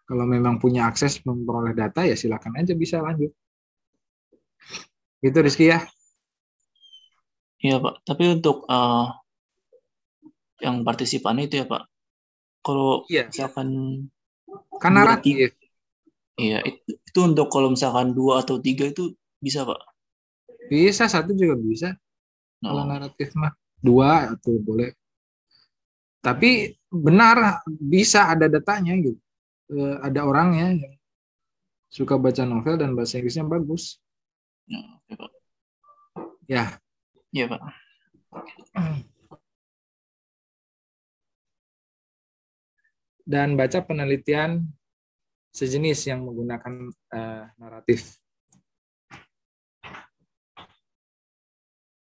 Kalau memang punya akses memperoleh data ya silakan aja bisa lanjut. Gitu Rizky ya. Iya Pak, tapi untuk yang partisipan itu ya Pak, kalau Iya. misalkan Kan 2, 3, naratif. iya itu untuk kalau misalkan 2 atau 3 itu bisa Pak. Bisa, satu juga bisa. Kalau No. naratif mah. Dua atau boleh. Tapi benar bisa ada datanya gitu. Ada orangnya yang suka baca novel dan bahasa Inggrisnya bagus. No, oke, Pak. Ya. Iya Pak. Dan baca penelitian sejenis yang menggunakan naratif.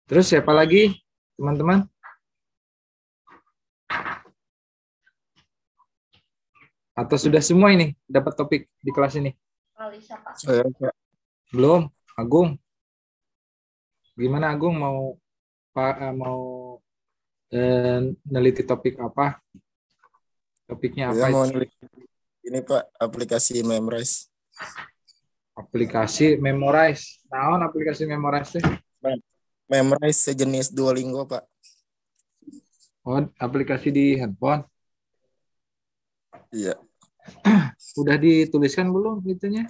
Terus siapa lagi, teman-teman? Atau sudah semua ini dapat topik di kelas ini? Belum, Agung. Gimana Agung mau neliti topik apa? Topiknya Saya apa mau itu? neliti ini Pak, aplikasi Memrise. Aplikasi Memorize. Naon aplikasi Memorize teh? Memrise sejenis Duolingo Pak. Oh, aplikasi di handphone. Iya. Udah dituliskan belum itunya?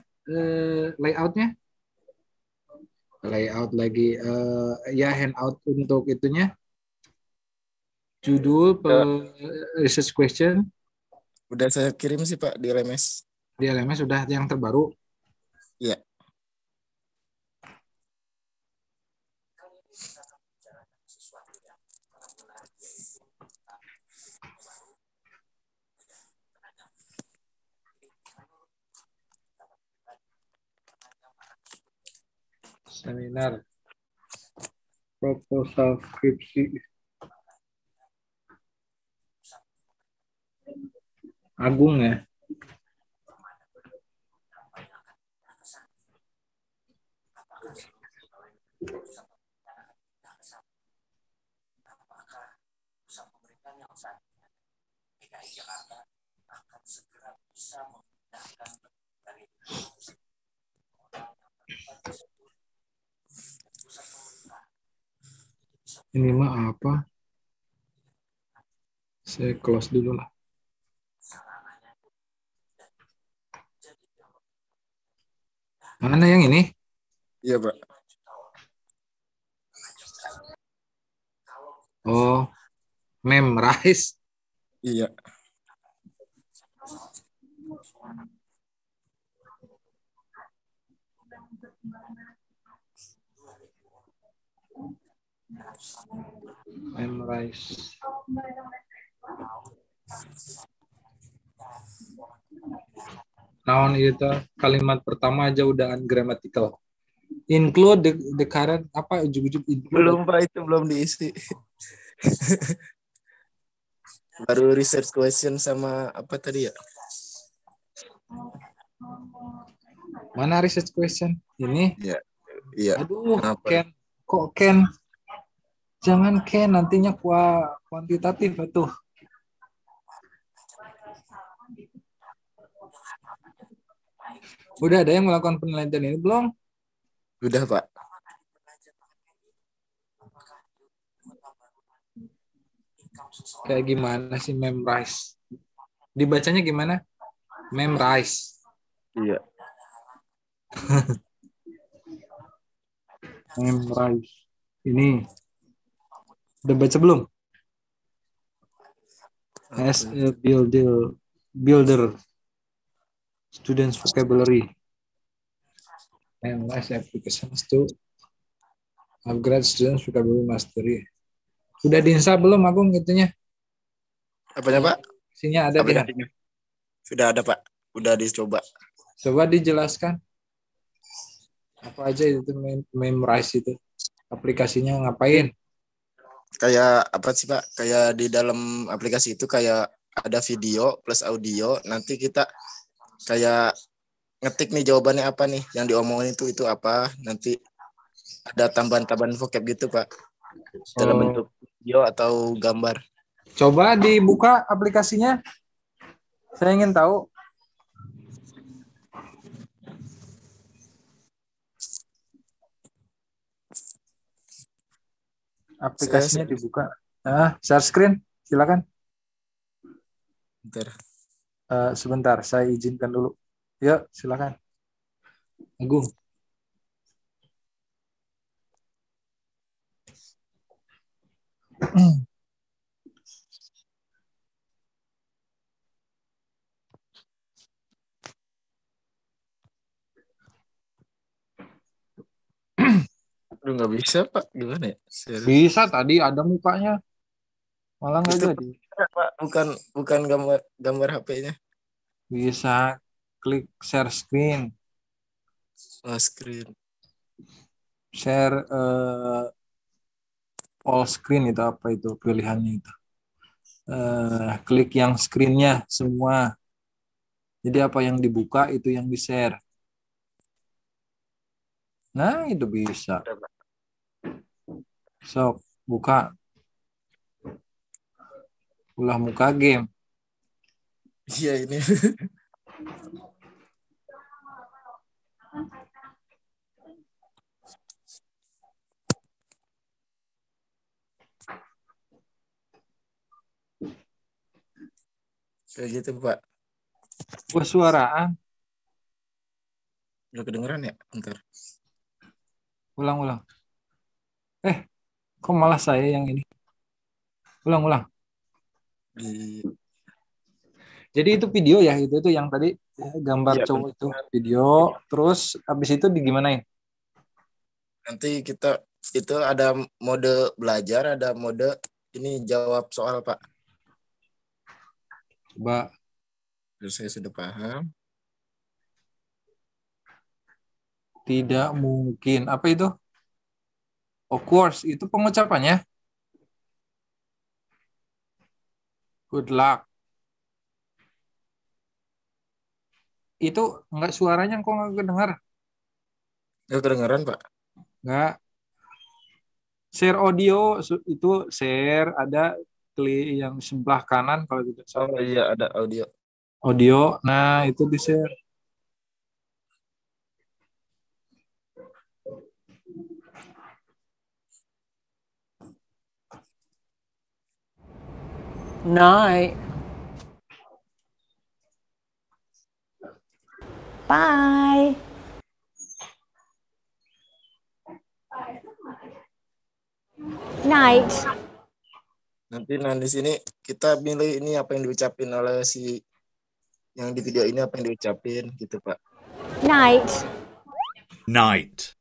Layoutnya? Layout lagi. Ya handout untuk itunya. Judul research question. Udah saya kirim sih Pak di LMS. Di LMS sudah yang terbaru. Iya. Seminar proposal skripsi Agung ya. Ini mah apa? Saya close dulu lah. Mana yang ini? Iya Pak. Oh, Memrise. Iya. Memrise. Naon itu kalimat pertama aja udah ungrammatical. Include the current apa ujug-ujug include. Belum Pak, itu belum diisi. Baru research question sama apa tadi ya? Mana research question? Ini? Iya. Iya. Aduh, Kenapa? Ken. Kok Ken? Jangan Ken, nantinya kuantitatif tuh. Udah ada yang melakukan penelitian ini belum? Udah Pak. Kayak gimana sih Memrise? Dibacanya gimana? Memrise. Iya. Memrise. Ini. Udah baca belum? As a builder. Students vocabulary. Memrise applications to upgrade students vocabulary mastery. Sudah diinstal belum Agung itunya? Apanya Pak? Isinya ada di aplikasinya? Sudah ada Pak. Udah dicoba. Coba dijelaskan. Apa aja itu Memrise itu? Aplikasinya ngapain? Kayak apa sih Pak? Kayak di dalam aplikasi itu kayak ada video plus audio. Nanti kita kayak ngetik nih jawabannya apa nih. Yang diomongin itu apa. Nanti ada tambahan-tambahan vocab gitu Pak. Dalam bentuk video atau gambar. Coba dibuka aplikasinya. Saya ingin tahu. Aplikasinya dibuka. Share screen, silakan. Bentar. Sebentar, saya izinkan dulu. Yuk, silakan. Agung. Aduh, nggak bisa Pak, gimana ya? Serius. Bisa, tadi ada mukanya. Malah nggak Itu jadi. Pak, bukan gambar HP-nya. Bisa klik share screen. Screen. Share all screen itu apa itu pilihannya itu. Klik yang screen-nya semua. Jadi apa yang dibuka itu yang di-share. Nah, itu bisa. Sok, buka. Ulah muka game. Iya ini. Kayak gitu Pak. Wah, suaraan. Udah kedengeran ya? Bentar. Ulang. Kok malah saya yang ini? Ulang. Di Jadi itu video ya, itu yang tadi gambar Iya, cowok itu video, terus habis itu digimanain? nanti kita itu ada mode belajar, ada mode ini jawab soal Pak. Coba. Terus saya sudah paham. Tidak mungkin. Apa itu? Of course, itu pengucapannya. Good luck. Itu enggak suaranya kok nggak kedengar? Gak kedengeran Pak? Enggak. Share audio itu share ada klik yang sebelah kanan kalau gitu. Oh iya, ada audio. Audio. Nah, itu di share. Night. Bye. Night. Nanti di sini kita pilih ini apa yang diucapin oleh si yang di video ini, apa yang diucapin gitu Pak. Night. Night.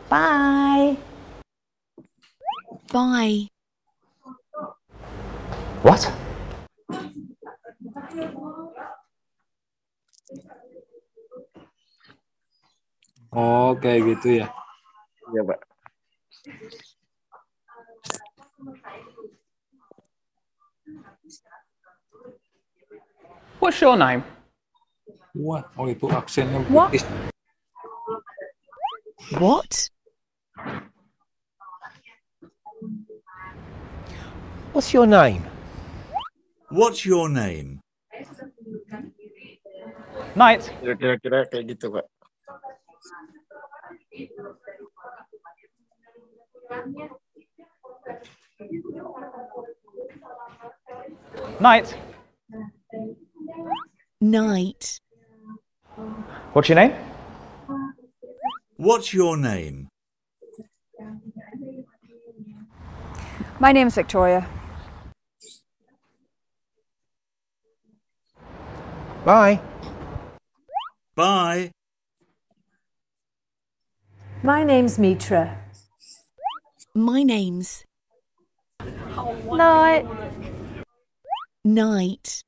Bye. Bye. What? Oh, kayak gitu ya. Iya Pak. What's your name? Wah, oh itu aksennya What? British. What? What's your name? What's your name? Night. Kira-kira kayak gitu Pak. Night. Night. What's your name? What's your name? My name's Victoria. Bye. Bye. My name's Mitra. My name's Night. Night.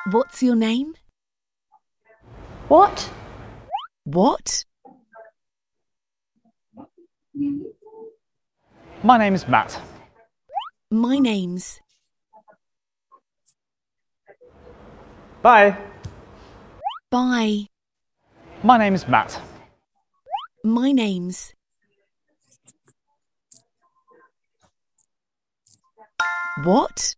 What's your name? What? What? My name's Matt. My name's Bye. Bye. My name's Matt. My name's What?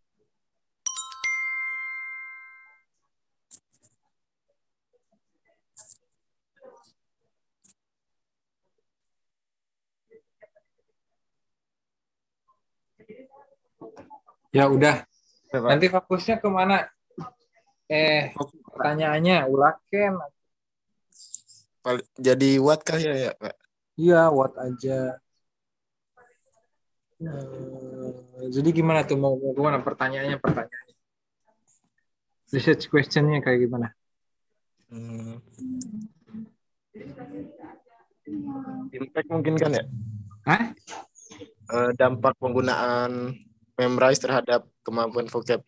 Ya udah. Ya, Pak. Nanti fokusnya kemana? Pertanyaannya ulaken. Jadi what kah ya, Pak? Iya, what aja. Jadi gimana tuh mau gimana pertanyaannya? Research questionnya kayak gimana? Impact mungkin kan ya? Hah? Dampak penggunaan memrise terhadap kemampuan vocab.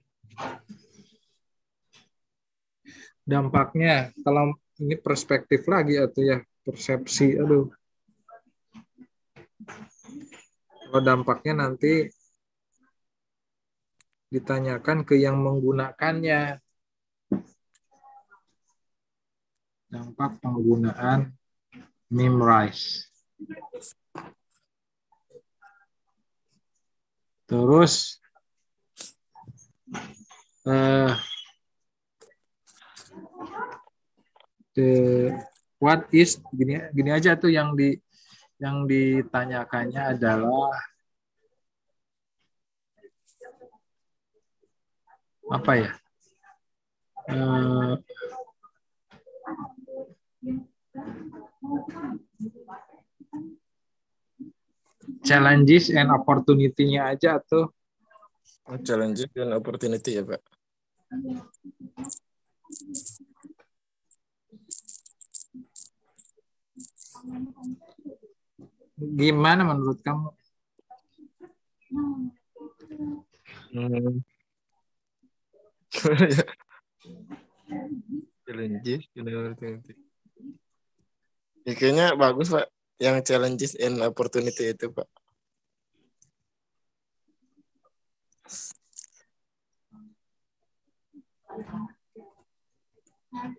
Dampaknya kalau ini perspektif lagi atau ya persepsi, aduh. Kalau dampaknya nanti ditanyakan ke yang menggunakannya. Dampak penggunaan memrise. Terus what is gini aja tuh yang ditanyakannya adalah apa ya? Challenges and opportunity-nya aja tuh. Challenges dan opportunity ya, Pak. Gimana menurut kamu? Challenges dan opportunity. Ya, kayaknya bagus, Pak. Yang challenges and opportunity itu, Pak.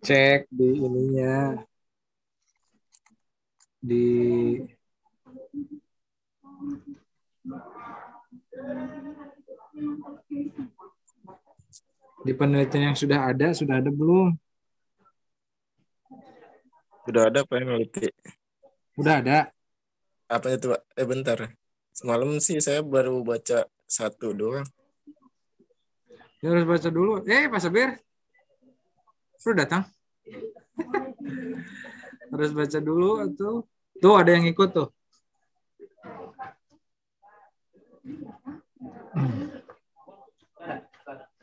Cek di ininya. Di penelitian yang sudah ada belum? Sudah ada Pak yang neliti. Udah ada. Apa itu, Pak? Bentar. Semalam sih saya baru baca 1 doang. Ya harus baca dulu. Pak Sabir. Lu datang? Harus baca dulu atau tuh ada yang ikut tuh.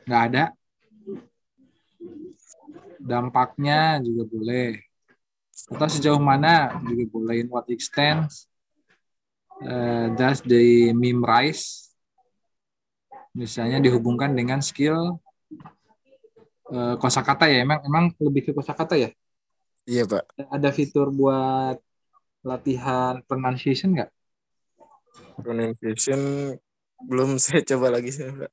Nggak ada. Dampaknya juga boleh. Atau sejauh mana juga boleh. In what extent does the memrise misalnya dihubungkan dengan skill kosakata ya. Emang lebih ke kosakata ya? Iya, Pak. Ada fitur buat latihan pronunciation nggak? Pronunciation belum saya coba lagi sih, Pak.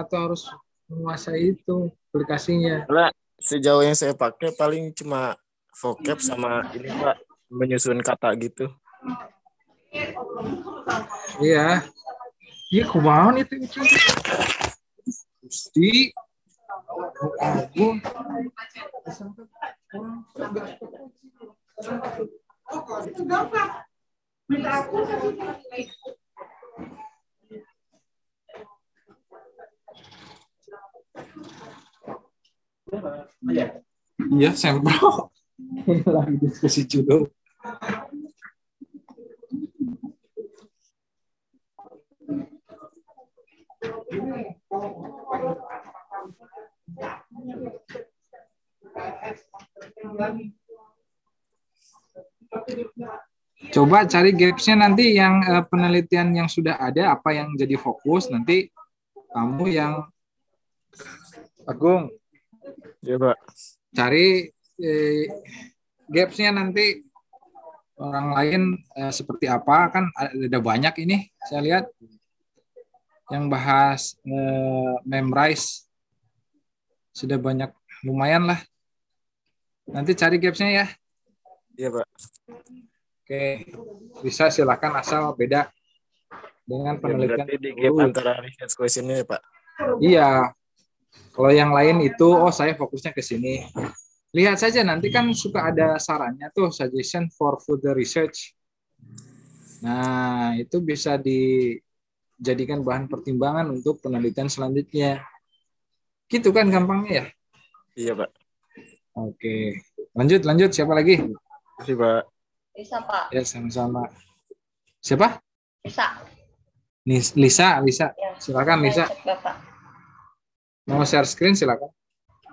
Atau harus menguasai itu aplikasinya. Karena sejauh yang saya pakai paling cuma vocab sama ini, Pak, menyusun kata gitu. Iya. Iya, kumaha itu. Gusti. Aku. Itu gampang. Minta aku iya, sampel. Lagi diskusi judul. Coba cari gaps-nya nanti yang penelitian yang sudah ada, apa yang jadi fokus, nanti kamu yang Agung. Ya, Pak. Cari gaps-nya nanti orang lain seperti apa, kan ada banyak ini saya lihat yang bahas memrise sudah banyak, lumayan lah. Nanti cari gaps-nya ya. Iya, Pak. Oke, bisa silakan asal beda dengan penelitian. Berarti di gap antara research question-nya ya, Pak? Iya. Kalau yang lain itu, saya fokusnya ke sini. Lihat saja, nanti kan suka ada sarannya tuh, suggestion for further research. Nah, itu bisa jadikan bahan pertimbangan untuk penelitian selanjutnya. Gitu kan gampangnya ya? Iya, Pak. Oke. Lanjut. Siapa lagi? Makasih, Pak. Bisa, Pak. Ya, sama-sama. Siapa? Bisa. Lisa. Ya, Silakan, Lisa. cek, Bapak. Mau share screen, silakan.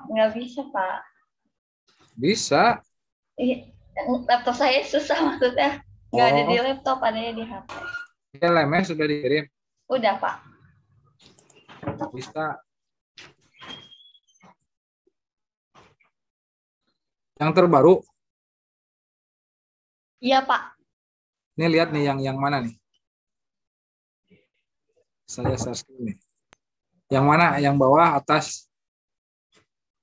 Nggak bisa, Pak. Bisa. Laptop saya susah maksudnya. Nggak ada di laptop, adanya di HP. LMS sudah dikirim. Udah, Pak. Bisa. Yang terbaru. Iya, Pak. Ini lihat nih yang mana nih? Saya share screen nih. Yang mana? Yang bawah atas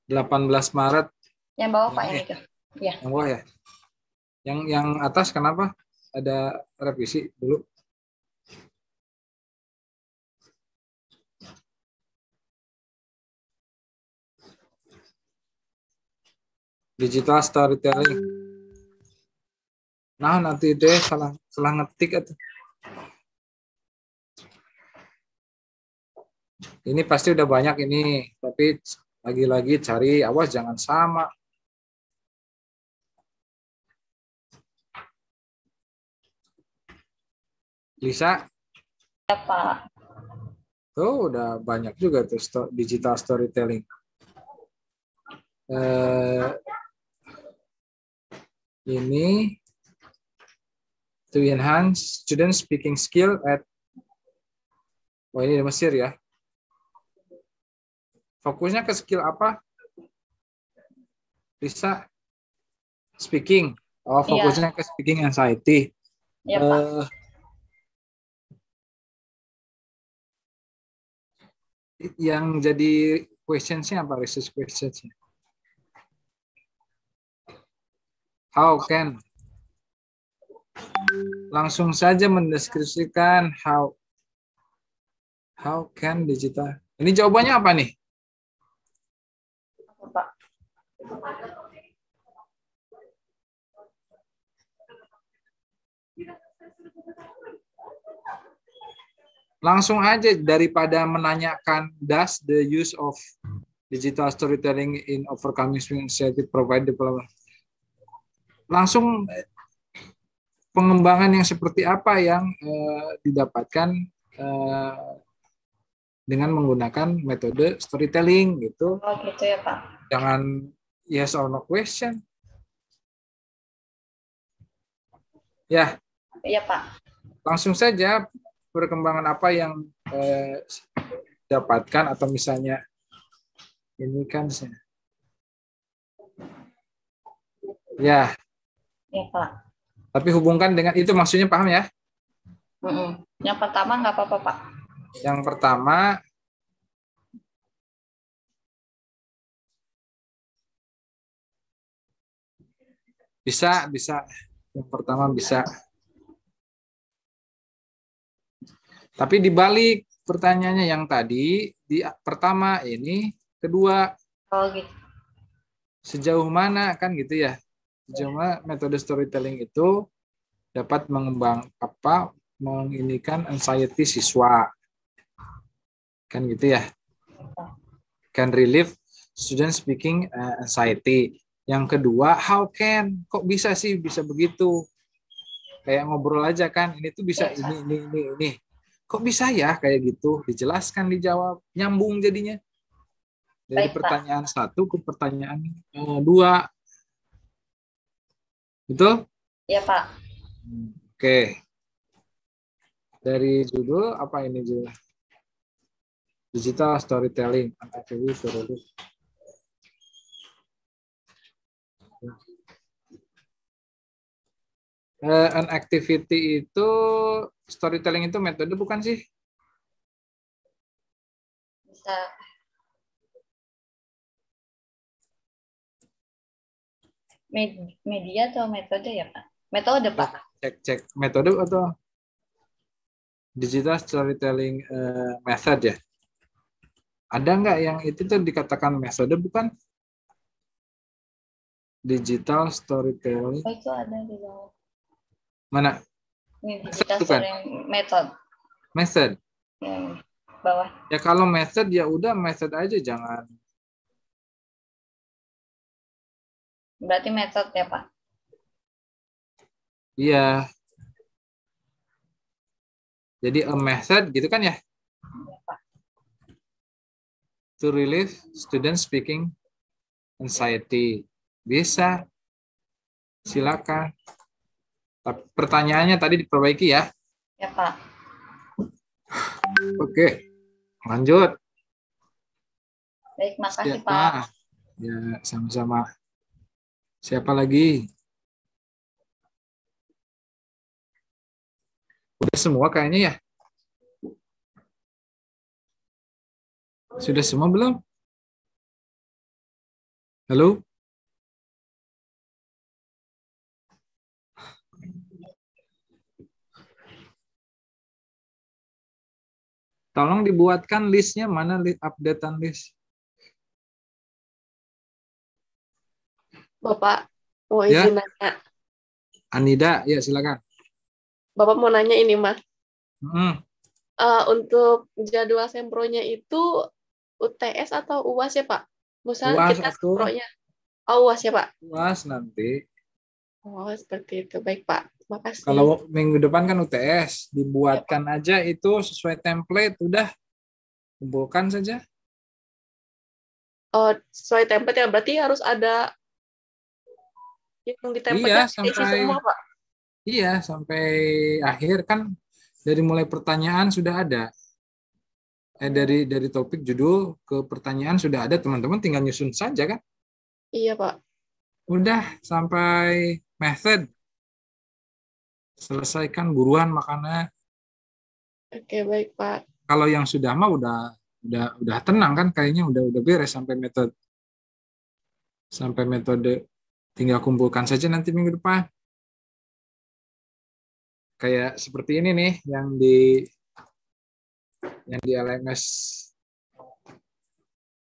18 Maret. Yang bawah, Pak, yang itu. Iya. Yang bawah ya. Yang atas kenapa? Ada revisi dulu. Digital storytelling. Nah, nanti deh salah ngetik atau. Ini pasti udah banyak ini, tapi lagi-lagi cari, awas jangan sama. Lisa? Ya, Pak. Tuh udah banyak juga tuh digital storytelling. Ini to enhance student speaking skill at. Oh, ini di Mesir ya. Fokusnya ke skill apa? Bisa speaking. Oh, fokusnya ke speaking anxiety. Ya, Pak. Yang jadi questions-nya apa? Research questions-nya. How can? Langsung saja mendeskripsikan how can digital. Ini jawabannya apa nih? Pak. Langsung aja daripada menanyakan does the use of digital storytelling in overcoming anxiety provide development. Langsung pengembangan yang seperti apa yang didapatkan dengan menggunakan metode storytelling gitu. Oh, gitu ya, Pak. Jangan yes or no question. Ya. Iya, Pak. Langsung saja perkembangan apa yang dapatkan atau misalnya ini kan ya. Iya, Pak. Tapi hubungkan dengan itu, maksudnya paham ya? Yang pertama nggak apa-apa, Pak. Yang pertama bisa. Yang pertama bisa. Tapi dibalik pertanyaannya yang tadi, di pertama ini, kedua. Oh, gitu. Sejauh mana kan gitu ya? Sejauh mana metode storytelling itu dapat menginikan anxiety siswa. Kan gitu ya? Can relieve student speaking anxiety. Yang kedua, how can? Kok bisa sih bisa begitu? Kayak ngobrol aja kan, ini tuh bisa ini. Kok bisa ya kayak gitu? Dijelaskan, dijawab, nyambung jadinya. Dari pertanyaan 1 ke pertanyaan 2. Betul? Iya, Pak. Oke. Dari judul, apa ini judul? Digital storytelling. An activity itu, storytelling itu metode bukan sih? Bisa. Media atau metode ya, Pak? Metode, Pak. Cek metode atau digital storytelling method ya? Ada nggak yang itu tuh dikatakan metode bukan? Digital storytelling. Oh, itu ada di bawah. Mana? Ini digital storytelling method. Method. Yang bawah. Ya kalau method ya udah method aja, jangan. Berarti method ya, Pak? Iya. Jadi a method gitu kan ya? To relieve student speaking anxiety. Bisa. Silakan. Tapi pertanyaannya tadi diperbaiki ya. Ya, Pak. Oke. Lanjut. Baik, makasih, Siapa? Pak. Ya, sama-sama. Siapa lagi? Udah semua kayaknya ya? Sudah semua belum? Halo? Tolong dibuatkan listnya, mana updatean list? Bapak mau Ya. izin nanya. Anida, ya silakan. Bapak mau nanya ini, Mas. Hmm. Untuk jadwal sempronya itu UTS atau UAS ya, Pak? Misalnya UAS kita atau? sempronya. Oh, UAS ya, Pak? UAS nanti. Oh, seperti itu. Baik, Pak. Makasih. Kalau minggu depan kan UTS, dibuatkan aja itu sesuai template, udah kumpulkan saja. Oh, sesuai template ya, berarti harus ada yang di Iya, template isi semua, Pak? Iya, sampai akhir kan dari mulai pertanyaan sudah ada. Dari topik judul ke pertanyaan sudah ada, teman-teman tinggal nyusun saja kan? Iya, Pak. Udah sampai method. Selesaikan buruan makanya. Oke, baik, Pak. Kalau yang sudah mah udah tenang kan, kayaknya udah beres sampai metode. Sampai metode tinggal kumpulkan saja nanti minggu depan. Kayak seperti ini nih yang di LMS.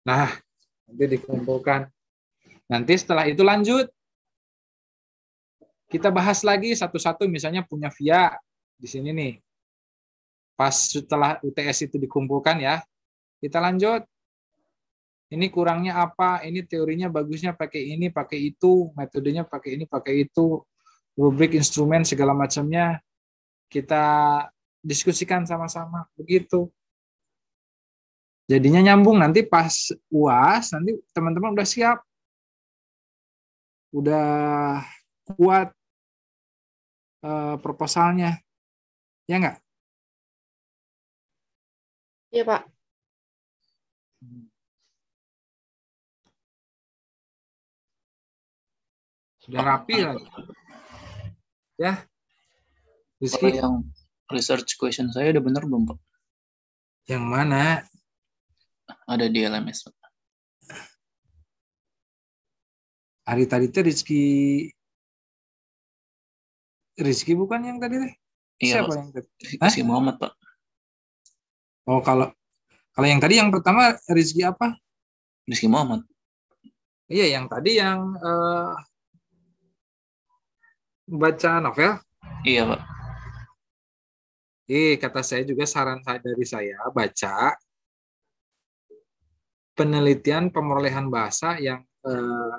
Nah, nanti dikumpulkan. Nanti setelah itu lanjut. Kita bahas lagi satu-satu, misalnya punya via di sini nih. Pas setelah UTS itu dikumpulkan ya, kita lanjut. Ini kurangnya apa? Ini teorinya bagusnya pakai ini, pakai itu, metodenya pakai ini, pakai itu, rubrik, instrumen segala macamnya kita diskusikan sama-sama begitu. Jadinya nyambung, nanti pas UAS nanti teman-teman udah siap. Udah kuat proposalnya. Ya enggak? Iya, Pak. Sudah rapi lagi. Ya. Kalau yang research question saya udah bener belum, Pak? Yang mana? Ada di LMS, Pak. Hari tadi itu Rizky bukan yang tadi deh? Iya, Siapa Pak. yang tadi? Rizky Muhammad, Pak. Oh, kalau yang tadi yang pertama Rizky apa? Rizky Muhammad. Iya, yang tadi yang baca novel. Iya, Pak. Kata saya juga saran dari saya baca penelitian pemerolehan bahasa yang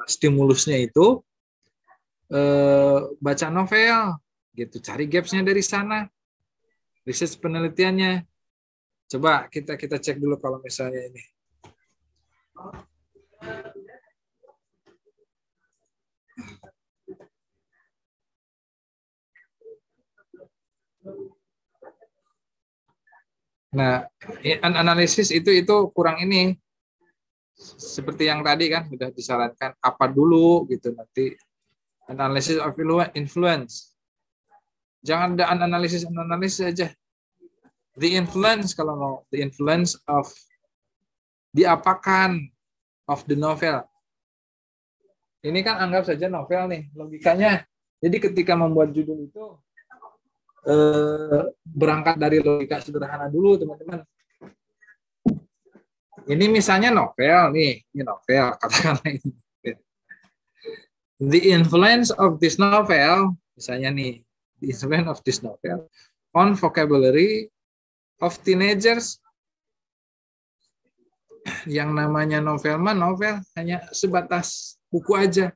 stimulusnya itu baca novel gitu, cari gapsnya dari sana, riset penelitiannya. Coba kita cek dulu kalau misalnya ini. Nah, analisis itu kurang ini. Seperti yang tadi kan sudah disarankan apa dulu gitu, nanti analysis of influence. Jangan ada analisis aja. The influence kalau mau, the influence of diapakan of the novel. Ini kan anggap saja novel nih logikanya. Jadi ketika membuat judul itu berangkat dari logika sederhana dulu, teman-teman. Ini misalnya novel nih, ini novel katakanlah ini. The influence of this novel, misalnya nih, the influence of this novel on vocabulary, of teenagers. Yang namanya novel mah novel hanya sebatas buku aja.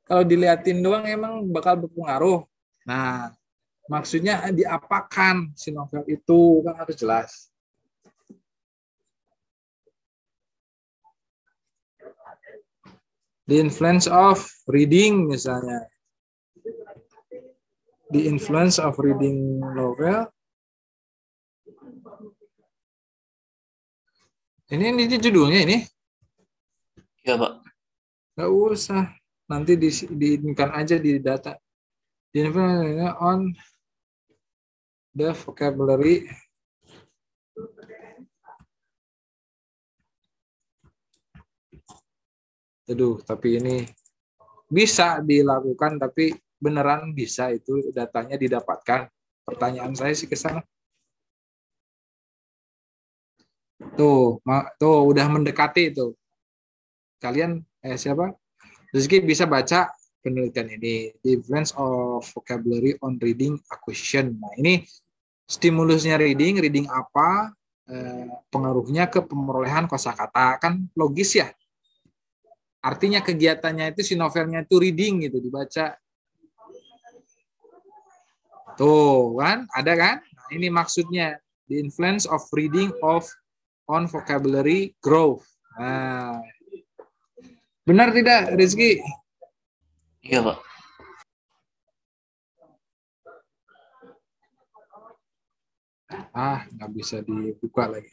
Kalau diliatin doang emang bakal berpengaruh. Nah, maksudnya diapakan si novel itu kan harus jelas. The influence of reading misalnya. The influence of reading novel. Ini judulnya ini? Ya, Pak. Nggak usah. Nanti diinkan aja di data. The influence on the vocabulary. Aduh, tapi ini bisa dilakukan, tapi beneran bisa itu datanya didapatkan. Pertanyaan saya sih ke sana. Tuh udah mendekati itu. Kalian siapa? Rizky bisa baca penelitian ini. The influence of vocabulary on reading acquisition. Nah, ini stimulusnya reading apa? Pengaruhnya ke pemerolehan kosakata. Kan logis ya. Artinya kegiatannya itu si novelnya itu reading gitu, dibaca. Tuh kan, ada kan? Nah, ini maksudnya the influence of reading on vocabulary growth. Nah, benar tidak, Rizky? Iya, Pak. Nggak bisa dibuka lagi.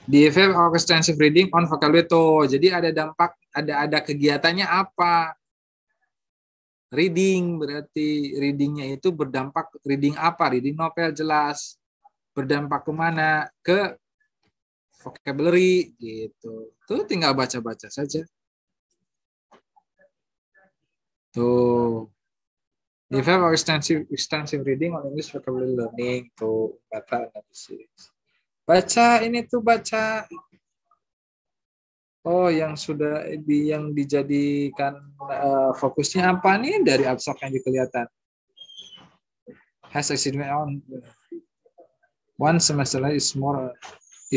The effect of extensive reading on vocabulary. Jadi ada dampak, ada kegiatannya apa? Reading, berarti readingnya itu berdampak, reading apa? Reading novel jelas. Berdampak kemana? Ke vocabulary gitu. Tuh tinggal baca-baca saja. Tuh. The effect of extensive reading on English vocabulary learning. Tuh, data analisis. Baca ini tuh baca. Oh, yang sudah yang dijadikan fokusnya apa nih dari abstrak yang kelihatan? Has exceeded on one semester is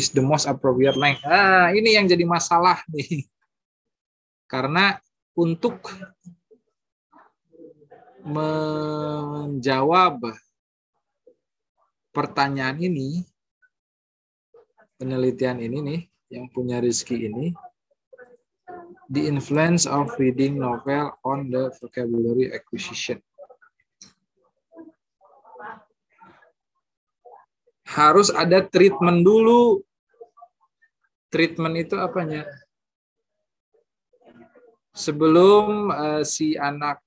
the most appropriate length. Ini yang jadi masalah nih. Karena untuk menjawab pertanyaan ini, penelitian ini nih, yang punya Rizky ini, the influence of reading novel on the vocabulary acquisition. Harus ada treatment dulu. Treatment itu apanya? Sebelum si anak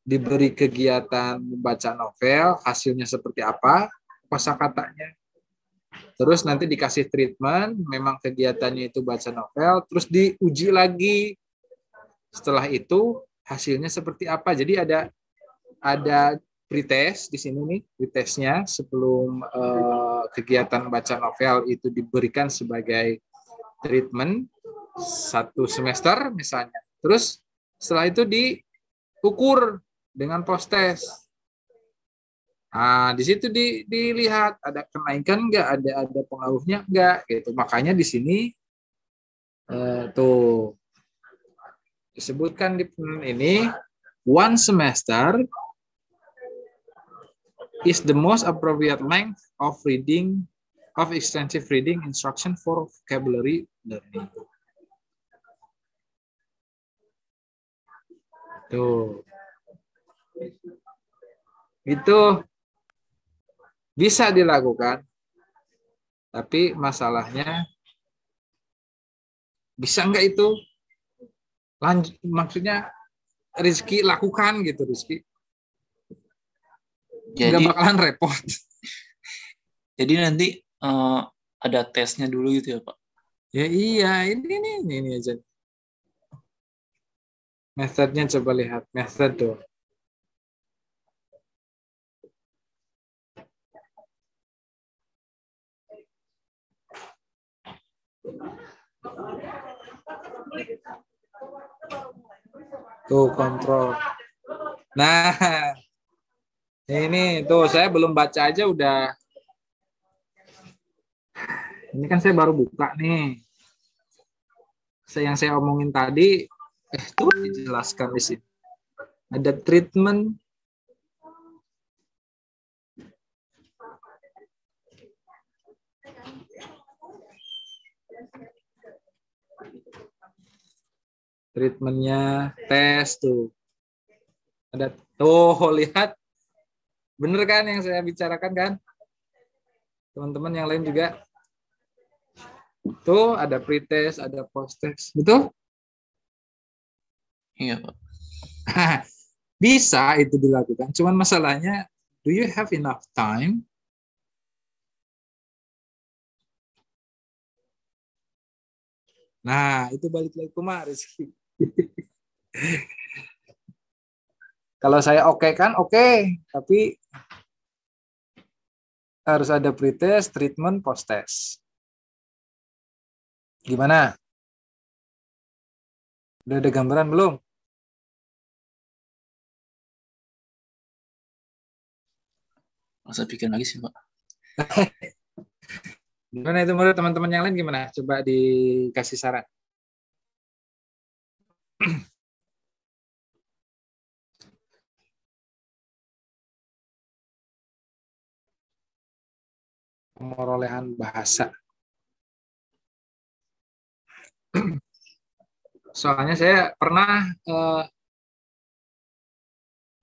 diberi kegiatan membaca novel, hasilnya seperti apa, kosakatanya. Terus nanti dikasih treatment, memang kegiatannya itu baca novel, terus diuji lagi. Setelah itu hasilnya seperti apa. Jadi ada pretest di sini nih, pretestnya sebelum kegiatan baca novel itu diberikan sebagai treatment 1 semester misalnya. Terus setelah itu diukur dengan post-test. Nah, di situ dilihat ada kenaikan nggak, ada pengaruhnya nggak, gitu. Makanya di sini tuh disebutkan di ini 1 semester is the most appropriate length of extensive reading instruction for vocabulary learning. Tuh. Itu bisa dilakukan. Tapi masalahnya bisa enggak itu? Lanjut, maksudnya Rizky lakukan gitu, Rizky. Nggak bakalan repot. Jadi nanti ada tesnya dulu gitu ya, Pak? Ya iya, ini aja. Metodenya coba lihat, method tuh. Tuh kontrol. Nah, ini tuh saya belum baca aja udah Ini kan saya baru buka nih. Yang saya omongin tadi, itu dijelaskan di sini. Ada treatment, treatmentnya, tes tuh. Ada tuh, lihat, bener kan yang saya bicarakan kan? Teman-teman yang lain juga. Tuh ada pre-test, ada post-test, betul? Iya, Pak. Bisa itu dilakukan, cuman masalahnya, do you have enough time? Nah, itu balik lagi ke Rizky. Kalau saya oke kan, oke. Tapi harus ada pre-test, treatment, post-test. Gimana? Udah ada gambaran belum? Masa pikir lagi sih, Pak. Gimana itu menurut teman-teman yang lain gimana? Coba dikasih saran. Pemerolehan bahasa. Soalnya saya pernah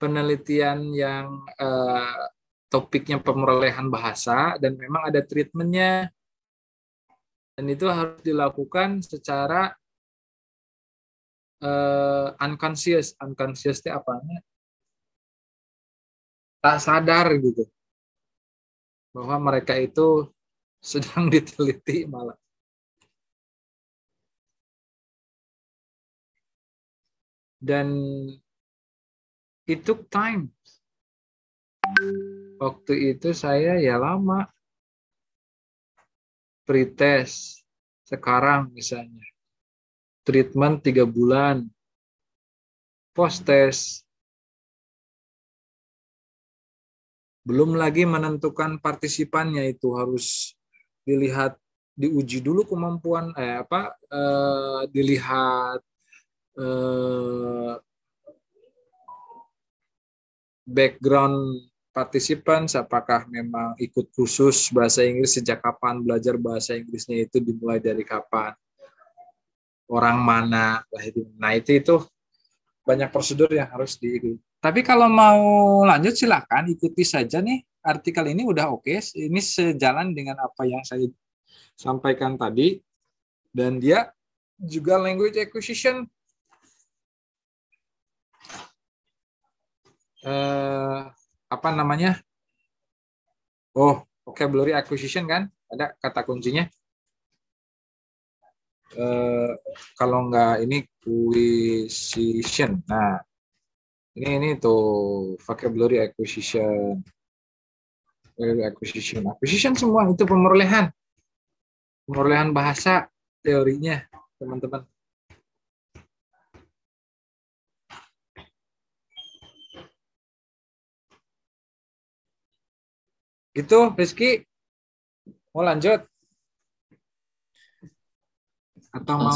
penelitian yang topiknya pemerolehan bahasa dan memang ada treatmentnya dan itu harus dilakukan secara unconscious. Unconscious itu apanya? Tak sadar gitu bahwa mereka itu sedang diteliti malah. Dan it took time. Waktu itu saya ya lama. Pretest. Sekarang misalnya. Treatment 3 bulan. Post-test. Belum lagi menentukan partisipannya itu harus dilihat, diuji dulu kemampuan, dilihat background participants, apakah memang ikut kursus bahasa Inggris, sejak kapan belajar bahasa Inggrisnya itu dimulai dari kapan, orang mana, nah itu banyak prosedur yang harus diikuti. Tapi kalau mau lanjut silakan ikuti saja nih artikel ini udah oke. Ini sejalan dengan apa yang saya sampaikan tadi dan dia juga language acquisition. Apa namanya? Oh, vocabulary acquisition kan? Ada kata kuncinya. Kalau enggak ini acquisition. Nah, ini tuh vocabulary acquisition. Acquisition semua itu pemerolehan bahasa teorinya, teman-teman. Gitu, Rizky. Mau lanjut? Atau mau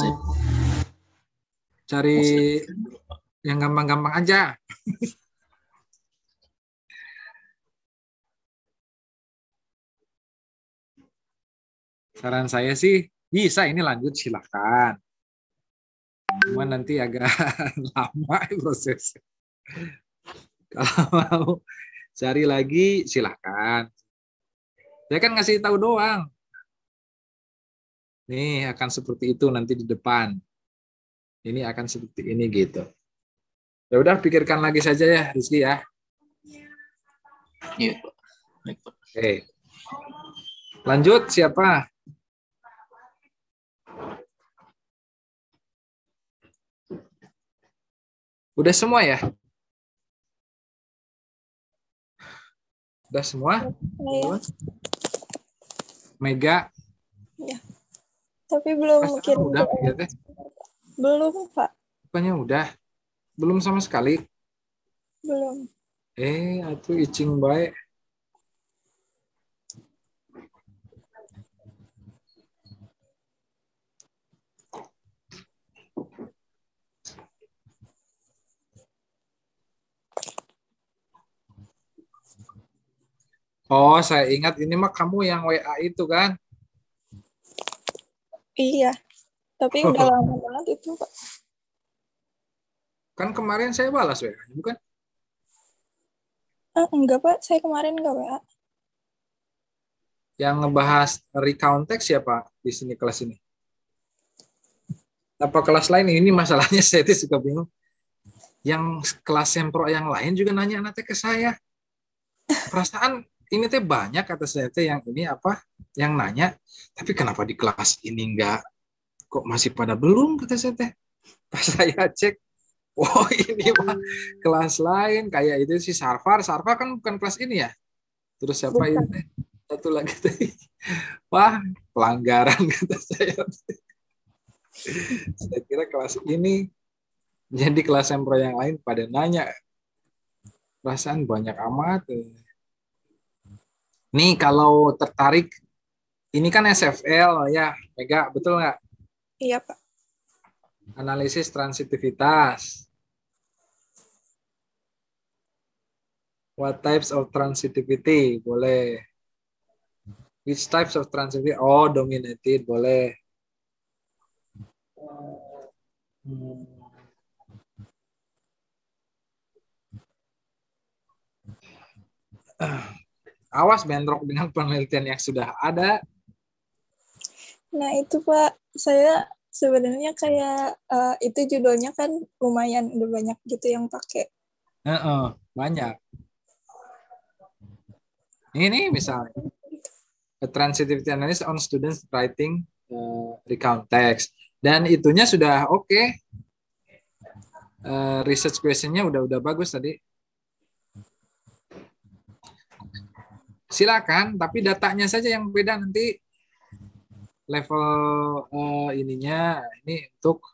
cari yang gampang-gampang aja? Saran saya sih bisa ini lanjut silakan. Cuma nanti agak lama proses. Kalau mau cari lagi silakan. Saya kan ngasih tahu doang. Nih akan seperti itu nanti di depan. Ini akan seperti ini gitu. Ya udah pikirkan lagi saja ya Rizky ya. Iya, Pak. Baik, Pak. Oke. Lanjut siapa? Udah semua ya? Udah semua? Saya. Mega? Ya. Tapi belum kirim. Udah, Mega teh? Belum, Pak. Bukannya udah? Belum sama sekali? Belum. Atuh icing baik. Oh, saya ingat ini mah kamu yang WA itu kan? Iya, tapi udah lama banget itu, Pak. Kan kemarin saya balas WA, bukan? Enggak, Pak. Saya kemarin enggak WA. Yang ngebahas recount text siapa di sini kelas ini? Apa kelas lain? Ini masalahnya saya tuh suka bingung. Yang kelas sempro yang lain juga nanya nanti ke saya. Perasaan ini teh banyak kata saya teh yang ini apa? Yang nanya. Tapi kenapa di kelas ini enggak? Kok masih pada belum kata saya teh. Pas saya cek, oh ini mah kelas lain kayak itu si Sarfar. Sarfar kan bukan kelas ini ya. Terus siapa Bukan. ini? Satu lagi teh. Wah, pelanggaran kata saya. Saya kira kelas ini jadi kelas sempro yang lain pada nanya. Perasaan banyak amat. Nih kalau tertarik, ini kan SFL ya, Mega, betul nggak? Iya, Pak. Analisis transitivitas. What types of transitivity? Boleh. Which types of transitivity? Oh, dominated, boleh. Awas bentrok dengan penelitian yang sudah ada. Nah, itu Pak, saya sebenarnya kayak itu judulnya kan lumayan udah banyak gitu yang pakai. Banyak. Ini misalnya a transitivity analysis on students writing recount text. Dan itunya sudah oke. Research question-nya udah bagus tadi. Silakan, tapi datanya saja yang beda nanti. Level ininya ini untuk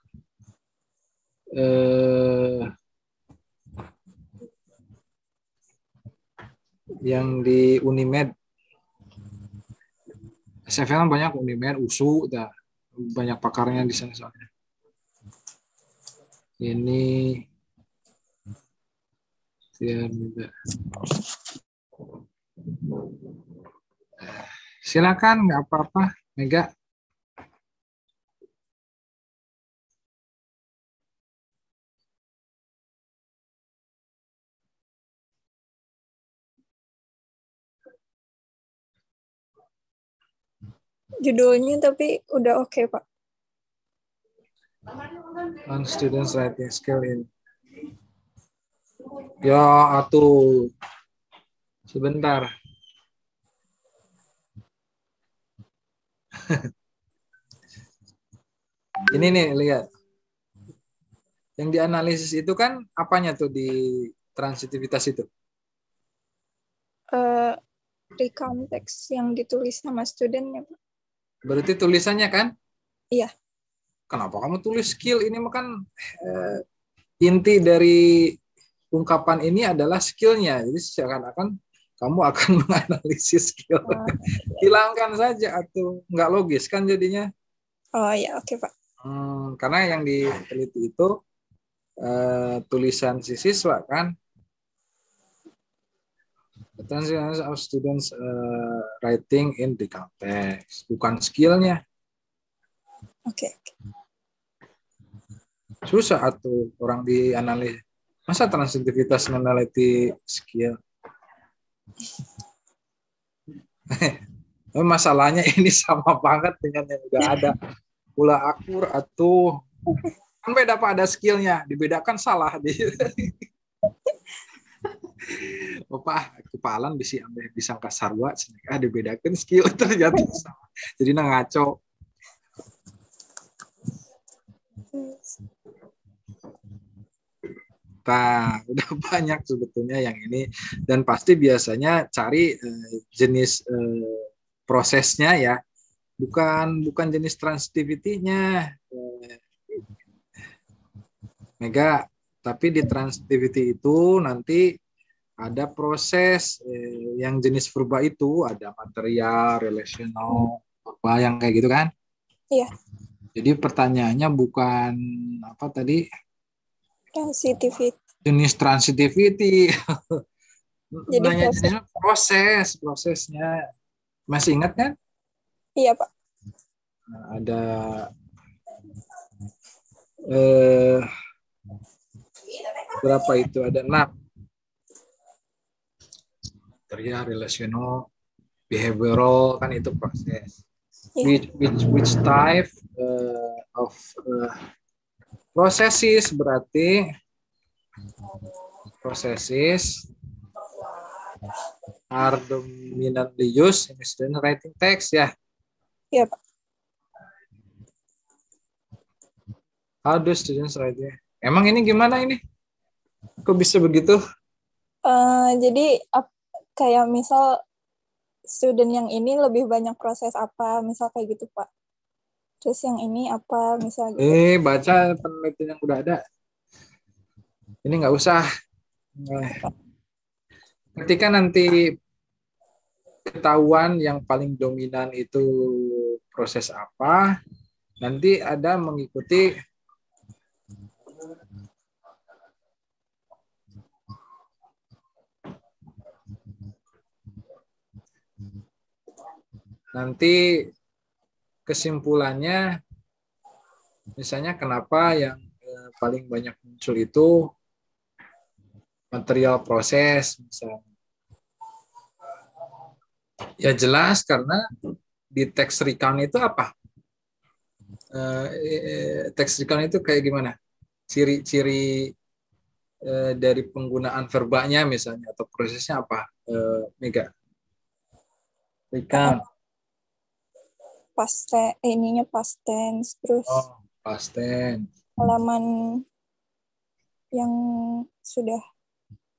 yang di Unimed. SFL banyak Unimed, USU, banyak pakarnya di sana soalnya. Ini silakan, nggak apa-apa, Mega. Judulnya tapi udah oke, Pak. On students writing skill in. Ya, atuh. Sebentar. Ini nih, lihat. Yang dianalisis itu kan apanya tuh di transitivitas itu? Recount text yang ditulis sama studentnya, Pak. Berarti tulisannya kan? Iya. Kenapa kamu tulis skill? Ini mah kan inti dari ungkapan ini adalah skillnya. Jadi seakan-akan kamu akan menganalisis skill. Hilangkan saja atau nggak logis kan jadinya. Oh ya, oke, Pak. Karena yang diteliti itu tulisan si siswa kan. Translation of students writing in the context, bukan skillnya. Oke. Susah atau orang dianalisis. Masa transitivitas meneliti skill? Masalahnya ini sama banget dengan yang udah ada. Pula akur atau kan beda Pak, ada skillnya, dibedakan salah. Bapak kepalan bisa ambil disangka sarwa, dibedakan skill ternyata sama. Jadi ngaco. Nah, udah banyak sebetulnya yang ini, dan pasti biasanya cari jenis prosesnya ya, bukan jenis transitivity-nya, Mega. Tapi di transitivity itu nanti ada proses yang jenis verba itu, ada material, relational, apa yang kayak gitu kan? Iya. Jadi pertanyaannya bukan apa tadi? Transitivity. Jenis transitivity. Jadi Nanya proses. jenisnya prosesnya. Masih ingat kan? Iya, Pak. Nah, ada berapa itu? Ada 6. Material, relational, behavioral, kan itu proses. Which type of processes berarti processes are dominantly used in student writing text ya. Iya, Pak. How do students write? Emang ini gimana ini? Kok bisa begitu? Jadi kayak misal student yang ini lebih banyak proses apa, misal kayak gitu, Pak. Terus yang ini apa, misal gitu. Baca penelitian yang udah ada. Ini nggak usah. Ketika nanti ketahuan yang paling dominan itu proses apa, nanti ada mengikuti nanti kesimpulannya, misalnya kenapa yang paling banyak muncul itu material proses, misalnya. Ya jelas karena di text recount itu apa? Text recount itu kayak gimana? Ciri-ciri dari penggunaan verbanya misalnya atau prosesnya apa? Mega? Recount. Past tense, terus past tense. Halaman yang sudah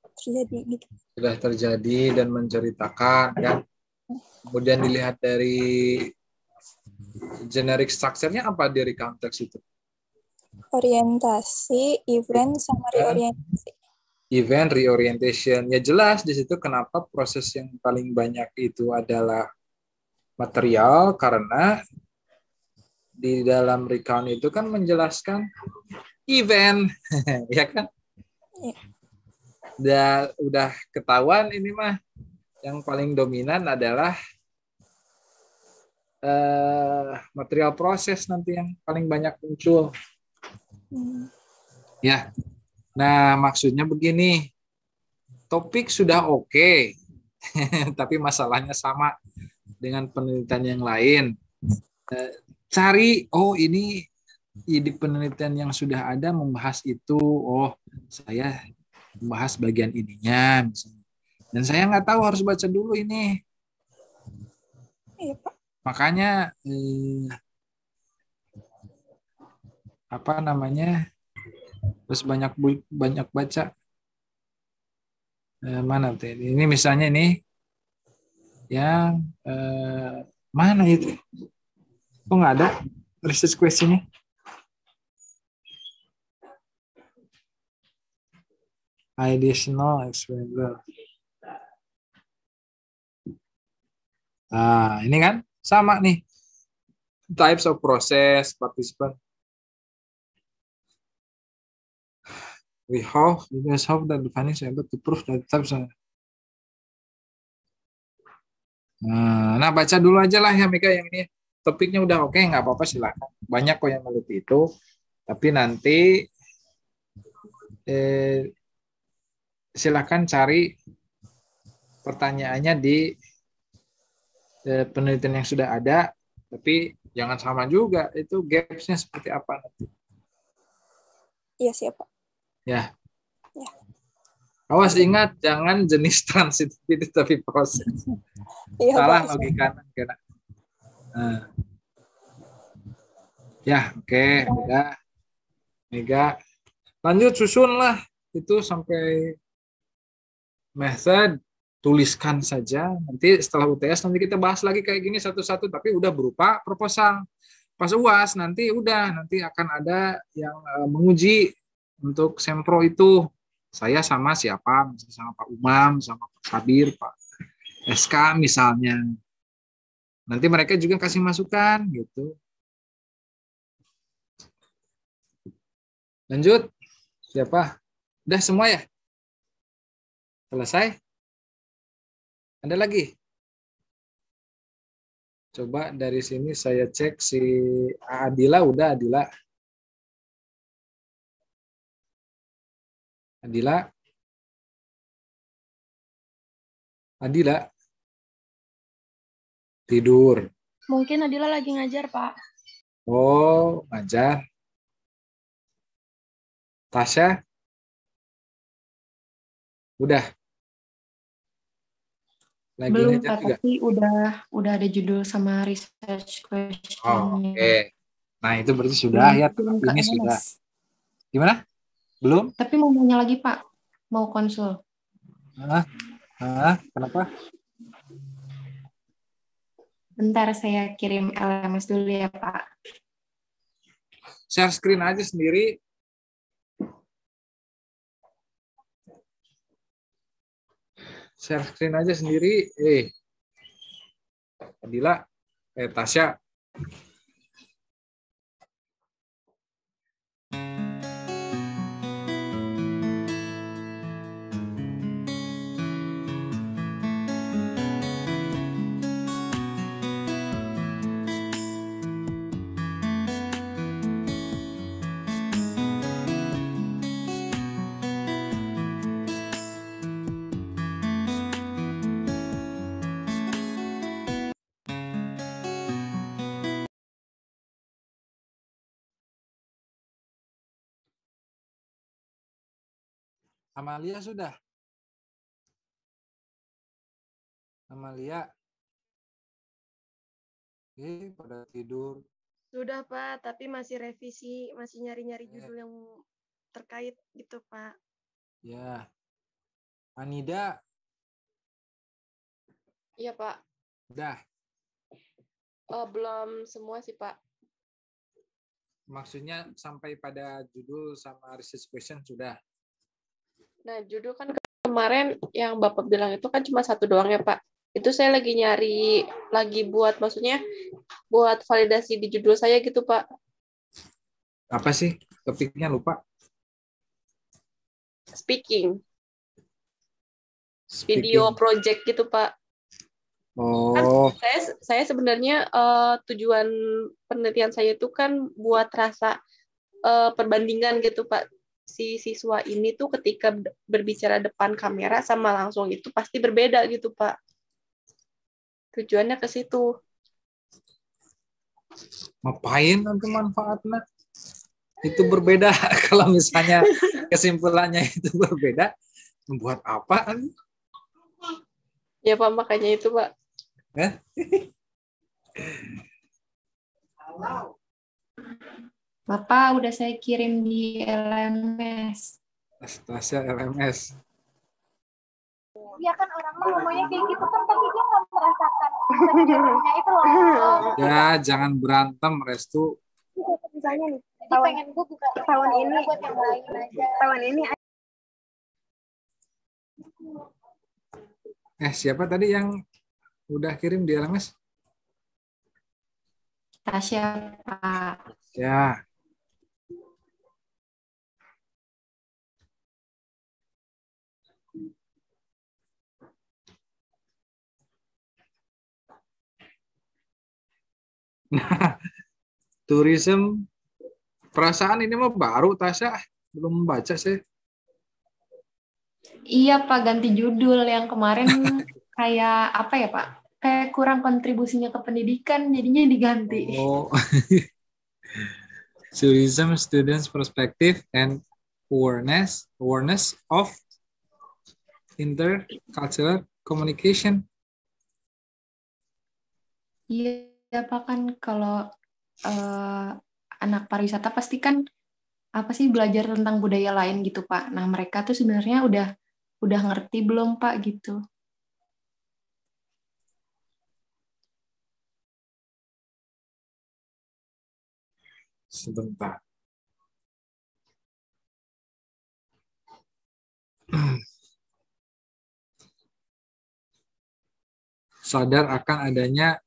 terjadi gitu. Sudah terjadi dan menceritakan kan. Kemudian dilihat dari generic structure-nya apa dari konteks itu? Orientasi, event, sama reorientasi. Event, reorientation. Ya jelas di situ kenapa proses yang paling banyak itu adalah material, karena di dalam recount itu kan menjelaskan event, ya kan? Udah ketahuan ini mah yang paling dominan adalah material proses nanti yang paling banyak muncul. Ya, nah maksudnya begini, topik sudah oke, tapi masalahnya sama dengan penelitian yang lain. Cari, ini di penelitian yang sudah ada membahas itu, saya membahas bagian ininya, misalnya. Dan saya nggak tahu harus baca dulu ini. Makanya harus banyak baca. Mana tuh? Ini misalnya ini yang mana itu? Kok nggak ada research question-nya? Additional exposure. Nah, ini kan sama nih. Types of process, participant. We hope that the findings are able to prove that types of... Nah, baca dulu aja lah ya Mika yang ini. Topiknya udah oke, nggak apa-apa silakan. Banyak kok yang meneliti itu. Tapi nanti silakan cari pertanyaannya di penelitian yang sudah ada. Tapi jangan sama juga. Itu gaps-nya seperti apa nanti. Iya siapa? Ya. Awas ingat, jangan jenis transitivity tapi proses. Salah logika kena. Ya, oke, Mega. Lanjut susun lah itu sampai method, tuliskan saja. Nanti setelah UTS nanti kita bahas lagi kayak gini satu-satu, tapi udah berupa proposal. Pas UAS nanti akan ada yang menguji untuk sempro itu. Saya sama siapa? Misalnya sama Pak Umam, sama Pak Sabir, Pak SK misalnya. Nanti mereka juga kasih masukan gitu. Lanjut. Siapa? Udah semua ya? Selesai? Ada lagi? Coba dari sini saya cek si Adila udah Adila. Adila tidur. Mungkin Adila lagi ngajar, Pak. Oh, ngajar. Tasya? Udah. Lagi Belum, ngajar Pak, juga. tapi udah ada judul sama research Oh, question-nya. oke. Nah, itu berarti sudah ya. Belum ke Ini LMS. sudah. Gimana? Belum? Tapi mau nanya lagi, Pak. Mau konsul. Kenapa? Bentar, saya kirim LMS dulu ya, Pak. Share screen aja sendiri. Share screen aja sendiri. Adila. Tasya. Amalia sudah. Amalia. Pada tidur. Sudah, Pak, tapi masih revisi, masih nyari-nyari judul yang terkait gitu, Pak. Ya. Anida. Iya, Pak. Udah. Belum semua sih, Pak. Maksudnya sampai pada judul sama research question sudah. Nah, judul kan kemarin yang Bapak bilang itu kan cuma satu doang ya, Pak. Itu saya lagi nyari, maksudnya buat validasi di judul saya gitu, Pak. Apa sih? Topiknya lupa. Speaking. Video project gitu, Pak. Oh. Kan saya sebenarnya tujuan penelitian saya itu kan buat rasa perbandingan gitu, Pak. Si siswa ini tuh ketika berbicara depan kamera sama langsung itu pasti berbeda gitu, Pak. Tujuannya ke situ. Ngapain nanti manfaatnya? Itu berbeda. Kalau misalnya kesimpulannya itu berbeda, membuat apa? Ya, Pak, makanya itu, Pak. Bapak udah saya kirim di LMS. Tasya LMS. Ya kan orang mah ngomongnya kayak gitu kan, tapi dia nggak merasakan sejujurnya itu loh. Ya, jangan berantem, Restu. Misalnya nih, jadi pengen gue buka tahun ini buat yang lain aja. Tahun ini. Siapa tadi yang udah kirim di LMS? Tasya, Pak. Ya. Nah, tourism, perasaan ini mah baru, Tasya. Belum baca sih. Iya, Pak, ganti judul. Yang kemarin kayak apa ya, Pak? Kayak kurang kontribusinya ke pendidikan, jadinya diganti. Oh. Tourism students perspective and awareness of intercultural communication. Iya, Pak, kan kalau anak pariwisata pasti kan apa sih belajar tentang budaya lain gitu, Pak. Nah, mereka tuh sebenarnya udah ngerti belum, Pak, gitu. Sebentar. Sadar akan adanya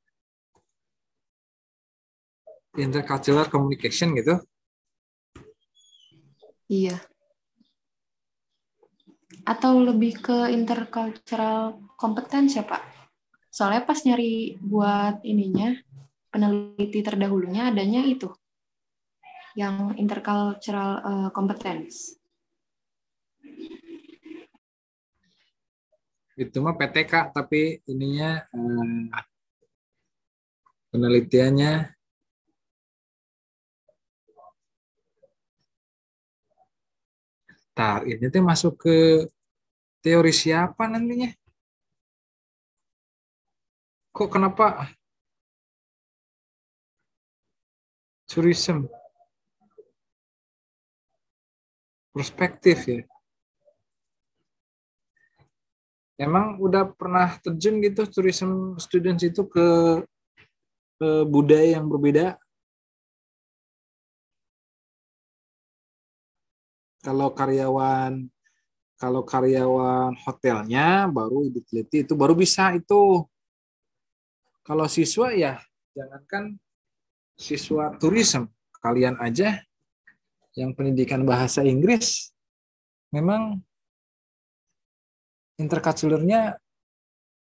intercultural communication gitu? Iya. Atau lebih ke intercultural competence ya Pak? Soalnya pas nyari buat ininya, peneliti terdahulunya adanya itu, yang intercultural competence. Itu mah PTK, tapi ininya penelitiannya ini tuh masuk ke teori siapa nantinya? Kok kenapa tourism perspektif ya? Emang udah pernah terjun gitu tourism students itu ke budaya yang berbeda? Kalau karyawan hotelnya baru diteliti, itu baru bisa itu. Kalau siswa ya jangankan siswa tourism, kalian aja yang pendidikan bahasa Inggris memang interculturalnya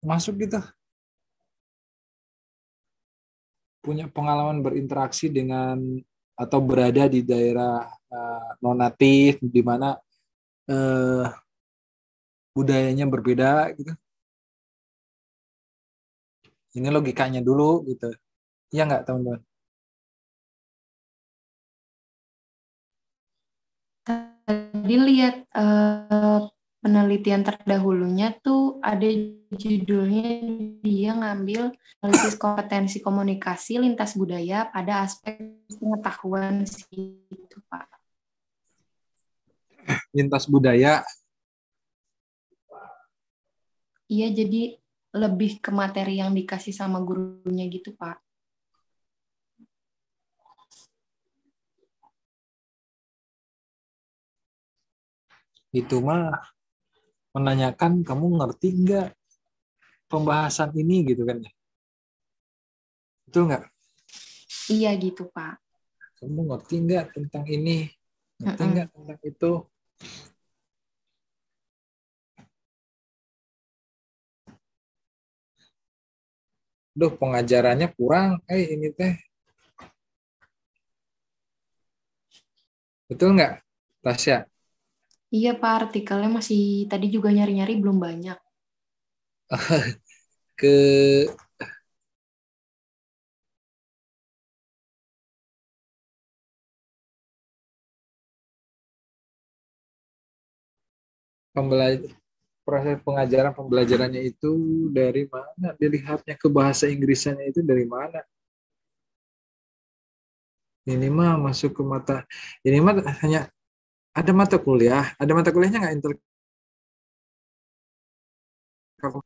masuk gitu. Punya pengalaman berinteraksi dengan atau berada di daerah non-natif di mana budayanya berbeda gitu. Ini logikanya dulu gitu. Iya nggak teman-teman? Tadi lihat penelitian terdahulunya tuh ada judulnya, dia ngambil analisis kompetensi komunikasi lintas budaya pada aspek pengetahuan itu Pak. Lintas budaya. Iya, jadi lebih ke materi yang dikasih sama gurunya gitu Pak. Itu mah menanyakan kamu ngerti nggak pembahasan ini gitu kan ya? Betul nggak? Iya gitu Pak. Kamu ngerti nggak tentang ini? Ngerti nggak tentang itu? Duh, pengajarannya kurang. Ini teh. Betul nggak, Tasya? Iya Pak, artikelnya masih tadi juga nyari-nyari belum banyak. Ke proses pengajaran pembelajarannya itu dari mana? Dilihatnya ke bahasa Inggrisannya itu dari mana? Ini mah masuk ke mata. Ini mah hanya ada mata kuliah. Ada mata kuliahnya nggak inter?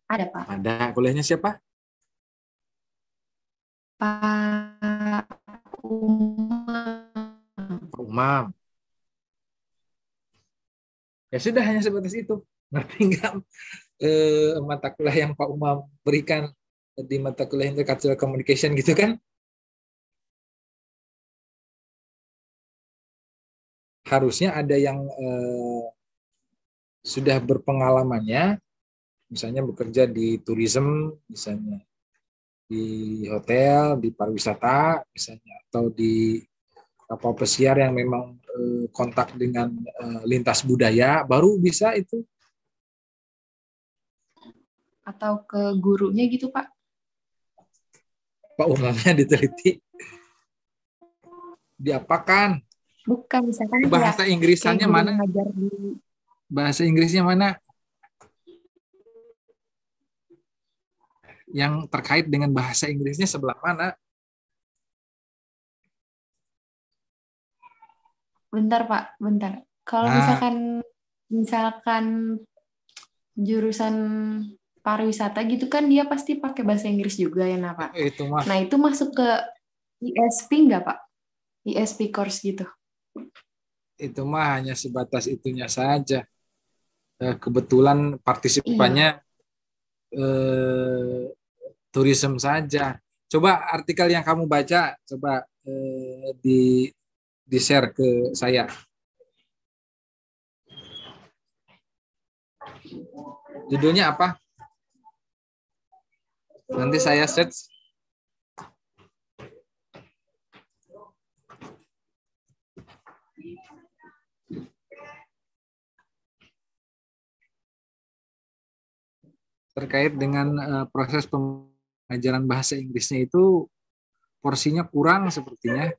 Ada Pak. Ada. Kuliahnya siapa? Pak Umam. Ya sudah, hanya sebatas itu. Ngerti nggak mata kuliah yang Pak Umam berikan di mata kuliah Intercultural Communication gitu kan? Harusnya ada yang sudah berpengalamannya, misalnya bekerja di tourism, misalnya di hotel, di pariwisata, misalnya, atau di kapal pesiar yang memang kontak dengan lintas budaya, baru bisa itu. Atau ke gurunya gitu Pak? Pak Umamnya diteliti. Diapakan? Bukan, misalkan bahasa Inggrisannya mana? Bahasa Inggrisnya mana? Yang terkait dengan bahasa Inggrisnya sebelah mana? Bentar Pak, bentar. Kalau misalkan jurusan pariwisata gitu kan dia pasti pakai bahasa Inggris juga ya Pak. Itu mah. Nah itu masuk ke ISP nggak Pak? ISP course gitu. Itu mah hanya sebatas itunya saja. Kebetulan partisipannya tourism saja. Coba artikel yang kamu baca, coba di share ke saya. Judulnya apa? Nanti saya search. Terkait dengan proses pengajaran bahasa Inggrisnya itu porsinya kurang sepertinya.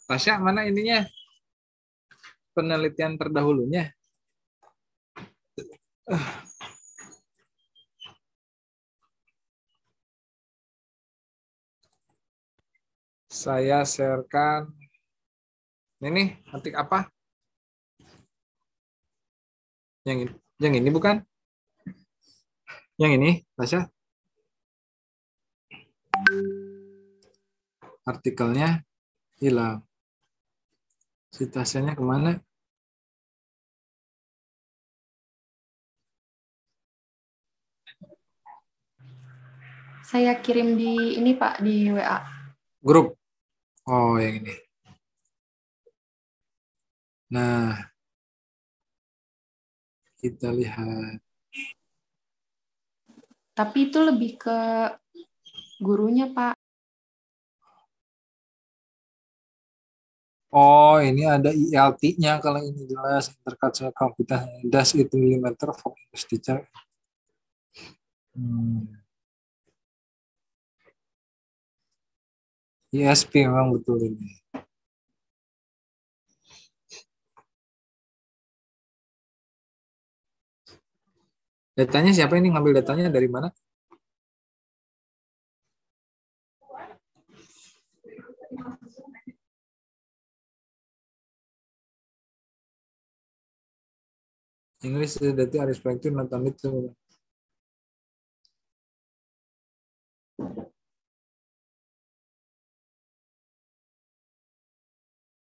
Tasya, mana ininya? Penelitian terdahulunya. Saya sharekan. Ini ketik apa? Yang ini bukan? Yang ini, Tasya? Artikelnya hilang. Citasinya kemana? Saya kirim di ini Pak, di WA. Grup. Oh, yang ini. Nah, kita lihat. Tapi itu lebih ke gurunya, Pak. Oh, ini ada ILT-nya kalau ini jelas. Intercultural Competence. Does it really matter for English teacher? ISP memang betul ini. Datanya siapa ini? Ngambil datanya dari mana? English data are respected not only to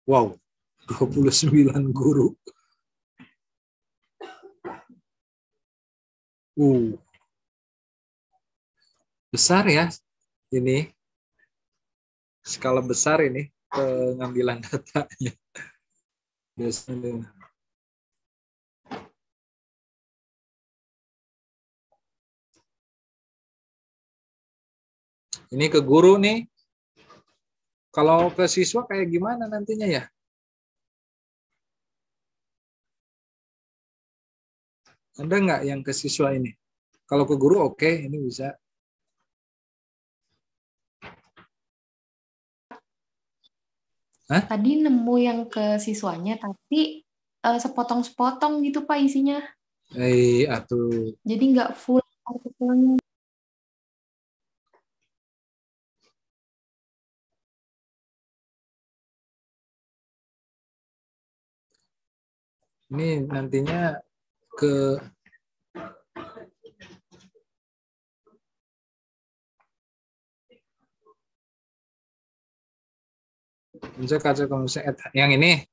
wow, 29 guru. Besar ya ini. Skala besar ini pengambilan datanya. Biasanya. Ini ke guru nih. Kalau ke siswa kayak gimana nantinya ya? Ada nggak yang ke siswa ini? Kalau ke guru oke, ini bisa. Hah? Tadi nemu yang ke siswanya, tapi sepotong-sepotong gitu Pak isinya. Atuh. Jadi nggak full artikelnya. Ini nantinya ke bisa kaca komunikasi yang ini.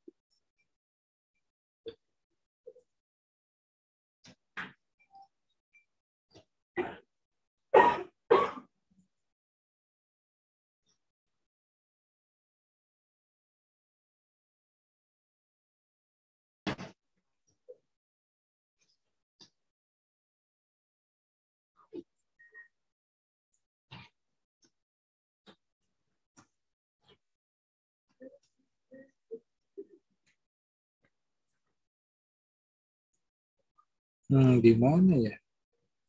Di mana ya?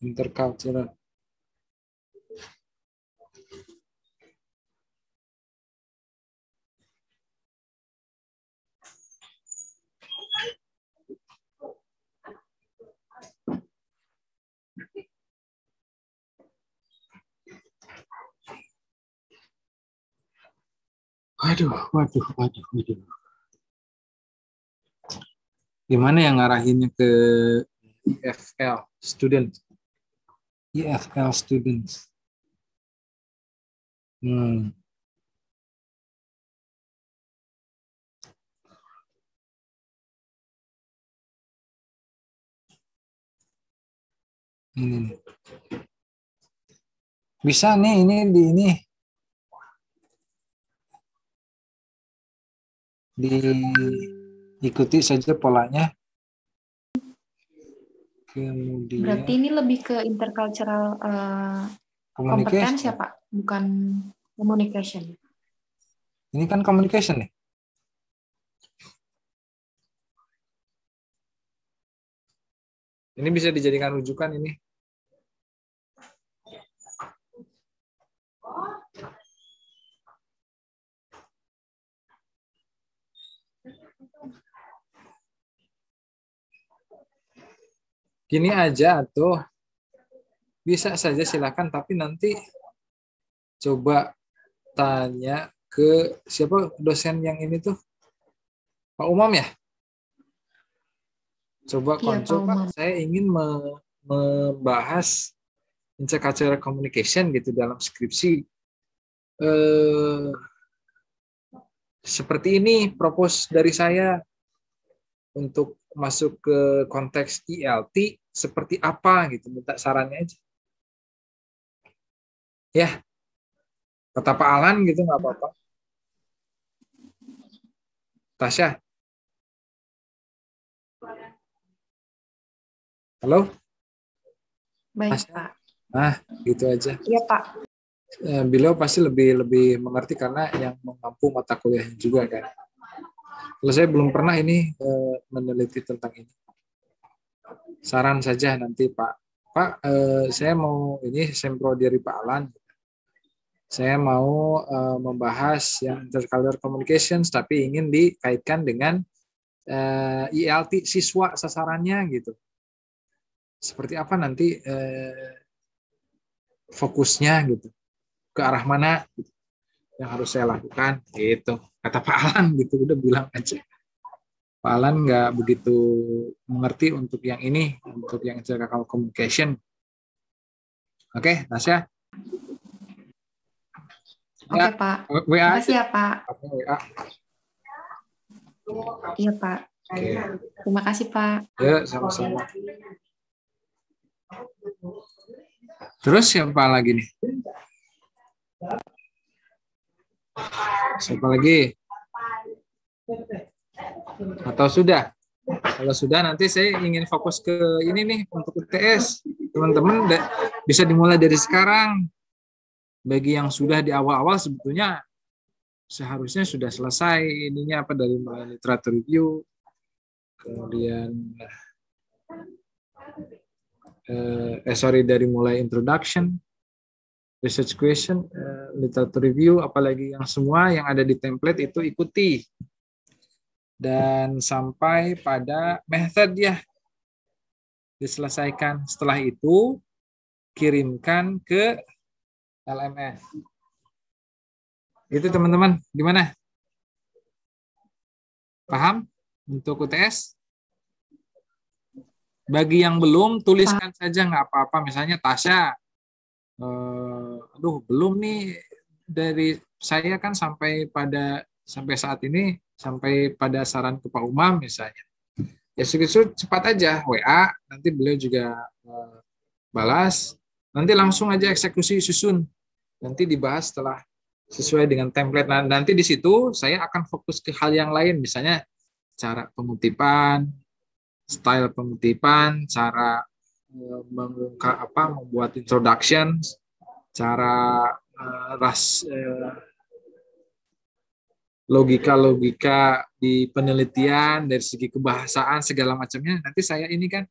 Intercultural. Waduh. Gimana yang ngarahinnya ke EFL students? EFL students. Ini nih. Bisa nih ini diikuti saja polanya. Kemudian Berarti ini lebih ke intercultural kompetensi ya, Pak? Bukan communication. Ini kan communication nih. Ini bisa dijadikan rujukan ini. Gini aja tuh. Bisa saja silakan, tapi nanti coba tanya ke siapa dosen yang ini tuh? Pak Umam ya? Coba konsul, Pak, saya ingin membahas intercultural communication gitu dalam skripsi. Seperti ini propose dari saya untuk masuk ke konteks ILT seperti apa gitu, minta sarannya aja. Ya, kata Pak Alan gitu nggak apa-apa. Tasya. Halo? Baik, Tasya? Pak. Nah, gitu aja. Iya, Pak. Beliau pasti lebih mengerti karena yang mengampu mata kuliahnya juga kan. Kalau saya belum pernah ini meneliti tentang ini. Saran saja nanti Pak. Pak, saya mau ini sempro dari Pak Alan. Saya mau membahas yang intercultural communications, tapi ingin dikaitkan dengan ILT siswa sasarannya gitu. Seperti apa nanti fokusnya gitu, ke arah mana gitu, yang harus saya lakukan gitu. Kata Pak Alan gitu, udah bilang aja. Pak Alan nggak begitu mengerti untuk yang ini, untuk yang intercultural communication. Oke, Tasya. Oke, Pak. WA Makasih ya, Pak. WA. Iya, Pak. Oke. Terima kasih, Pak. Ya, sama-sama. Terus siapa lagi nih? Siapa lagi? Atau sudah? Kalau sudah nanti saya ingin fokus ke ini nih untuk UTS. Teman-teman bisa dimulai dari sekarang. Bagi yang sudah di awal-awal sebetulnya seharusnya sudah selesai ininya apa dari mulai literatur review, kemudian dari mulai introduction, research question, literature review, apalagi yang semua yang ada di template itu ikuti. Dan sampai pada method ya, diselesaikan. Setelah itu, kirimkan ke LMS. Itu teman-teman, gimana? Paham untuk UTS? Bagi yang belum, tuliskan saja nggak apa-apa. Misalnya Tasya, aduh belum nih dari saya kan sampai saat ini sampai pada saran ke Pak Umam misalnya. Ya cepat aja WA, nanti beliau juga balas. Nanti langsung aja eksekusi susun. Nanti dibahas setelah sesuai dengan template. Nah, nanti di situ saya akan fokus ke hal yang lain, misalnya cara pengutipan, style pengutipan, cara membuat introduction, cara logika-logika di penelitian dari segi kebahasaan segala macamnya. Nanti saya ini kan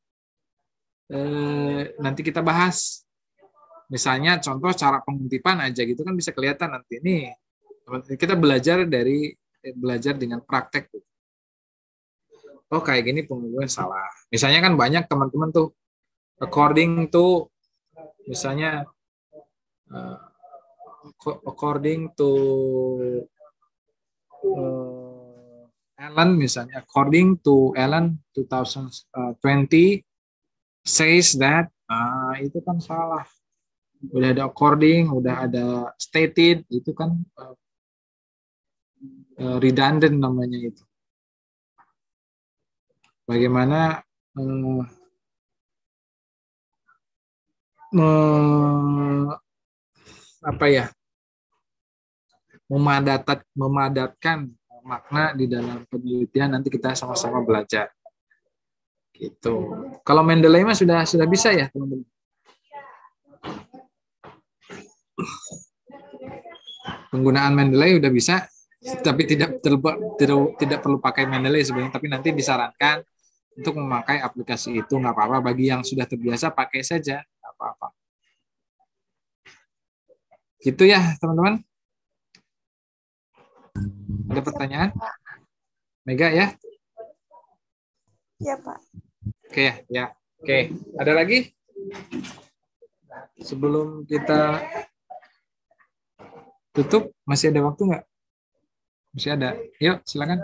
nanti kita bahas. Misalnya contoh cara pengutipan aja gitu kan bisa kelihatan nanti ini kita belajar dengan praktek. Oh kayak gini pengumuman salah. Misalnya kan banyak teman-teman tuh according to misalnya according to Ellen misalnya according to Ellen 2020 says that itu kan salah. Udah ada according, udah ada stated, itu kan redundant namanya itu. Bagaimana memadatkan makna di dalam penelitian, nanti kita sama-sama belajar. Gitu. Kalau Mendeley mah sudah bisa ya, teman-teman. Penggunaan Mendeley udah bisa, tapi tidak perlu pakai Mendeley sebenarnya, tapi nanti disarankan untuk memakai aplikasi itu, nggak apa-apa. Bagi yang sudah terbiasa pakai saja, nggak apa-apa. Gitu ya teman-teman. Ada pertanyaan? Mega ya? Ya Pak. Oke ya. Oke, ada lagi? Sebelum kita tutup, masih ada waktu nggak? Masih ada. Yuk, silakan.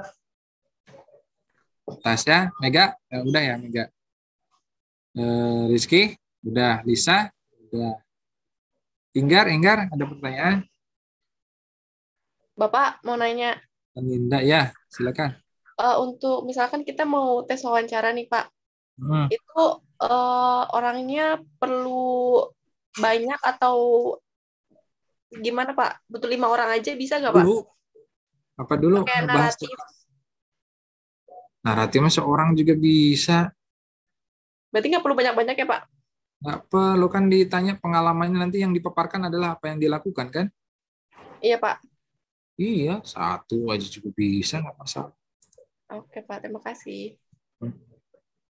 Tasya, Mega, udah ya Mega. Rizky, udah. Lisa, udah. Enggar, ada pertanyaan? Bapak mau nanya. Linda, ya, silakan. Untuk misalkan kita mau tes wawancara nih Pak, itu orangnya perlu banyak atau gimana Pak? Butuh 5 orang aja bisa nggak Pak? Apa dulu? Pakai naratif. Naratifnya seorang juga bisa. Berarti nggak perlu banyak-banyak ya Pak? Nggak perlu, kan ditanya pengalamannya, nanti yang dipaparkan adalah apa yang dilakukan kan? Iya Pak. Iya, 1 aja juga bisa, nggak masalah. Oke Pak, terima kasih.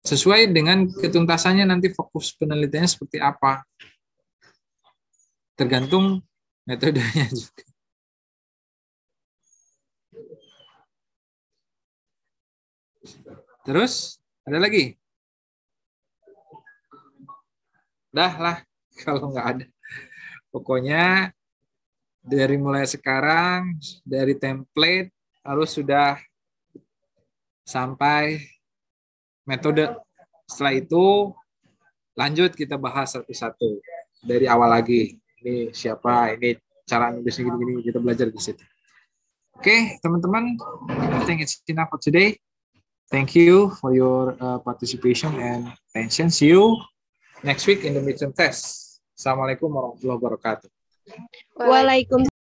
Sesuai dengan ketuntasannya nanti fokus penelitiannya seperti apa. Tergantung metodenya juga. Terus, ada lagi? Dah lah, kalau nggak ada. Pokoknya dari mulai sekarang, dari template, harus sudah sampai metode. Setelah itu, lanjut kita bahas satu-satu. Dari awal lagi. Ini siapa, ini cara nulisnya gini-gini, kita belajar di situ. Oke, teman-teman. I think it's enough for today. Thank you for your participation and attention. See you next week in the midterm test. Assalamualaikum warahmatullahi wabarakatuh. Waalaikumsalam.